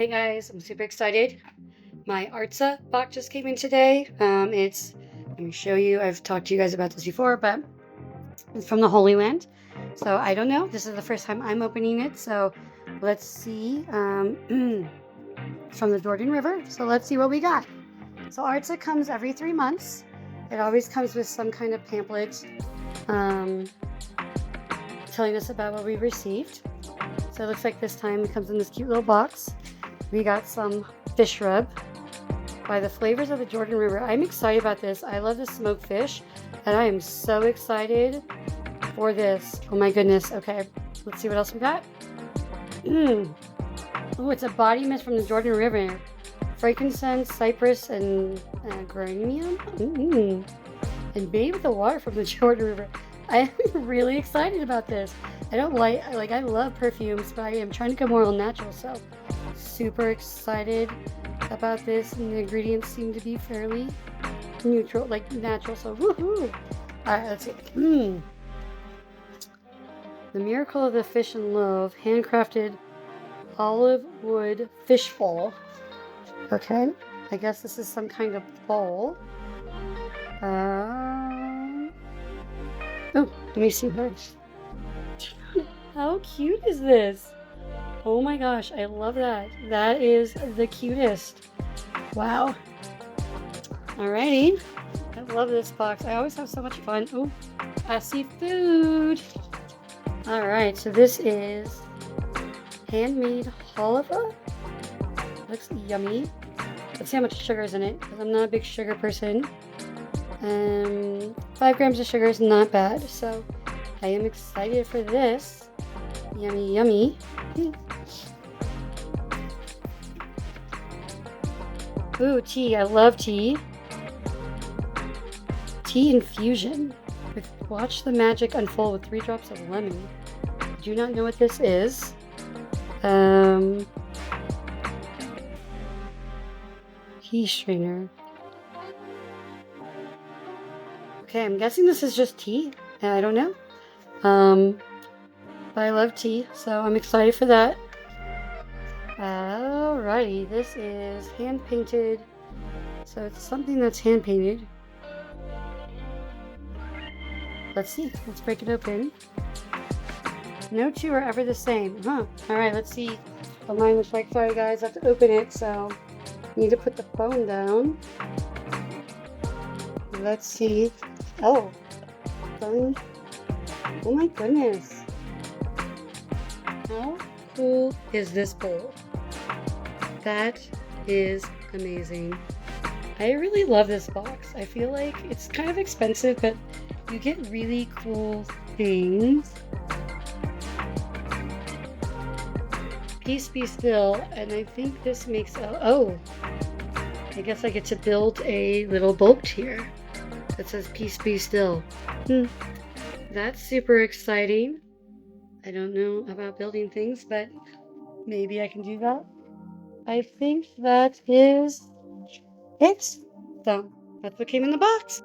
Hey guys, I'm super excited. My ARTZA box just came in today. Let me show you. I've talked to you guys about this before, but it's from the Holy Land. So I don't know. This is the first time I'm opening it. So let's see. It's from the Jordan River. So let's see what we got. So ARTZA comes every 3 months. It always comes with some kind of pamphlet telling us about what we received. So it looks like this time it comes in this cute little box. We got some fish rub by the Flavors of the Jordan River. I'm excited about this. I love the smoked fish, and I am so excited for this. Oh my goodness. Okay, let's see what else we got. Oh, it's a body mist from the Jordan River. Frankincense, cypress, and geranium. And bathe with the water from the Jordan River. I am really excited about this. I love perfumes, but I am trying to go more all natural, so super excited about this. And the ingredients seem to be fairly neutral, like natural, so woohoo! Alright, let's see. The Miracle of the Fish and Loaf, handcrafted olive wood fish bowl. Okay, I guess this is some kind of bowl. Oh, let me see this. How cute is this? Oh my gosh, I love that. That is the cutest. Wow. Alrighty. I love this box. I always have so much fun. Oh, I see food. Alright, so this is handmade halva. Looks yummy. Let's see how much sugar is in it, because I'm not a big sugar person. 5 grams of sugar is not bad, so I am excited for this. Yummy, yummy. Ooh, tea. I love tea. Tea infusion. Watch the magic unfold with 3 drops of lemon. Do not know what this is. Tea strainer. Okay, I'm guessing this is just tea. I don't know. But I love tea, so I'm excited for that. Alrighty, this is hand painted. So it's something that's hand painted. Let's see. Let's break it open. No two are ever the same. Huh. Alright, let's see what mine looks like. Sorry guys, I have to open it, so I need to put the phone down. Let's see. Oh. Phone. Oh my goodness. How cool is this bowl? That is amazing. I really love this box. I feel like it's kind of expensive, but you get really cool things. Peace be still, and I think this makes I guess I get to build a little boat here that says peace be still. That's super exciting. I don't know about building things, but maybe I can do that. I think that is it. So that's what came in the box.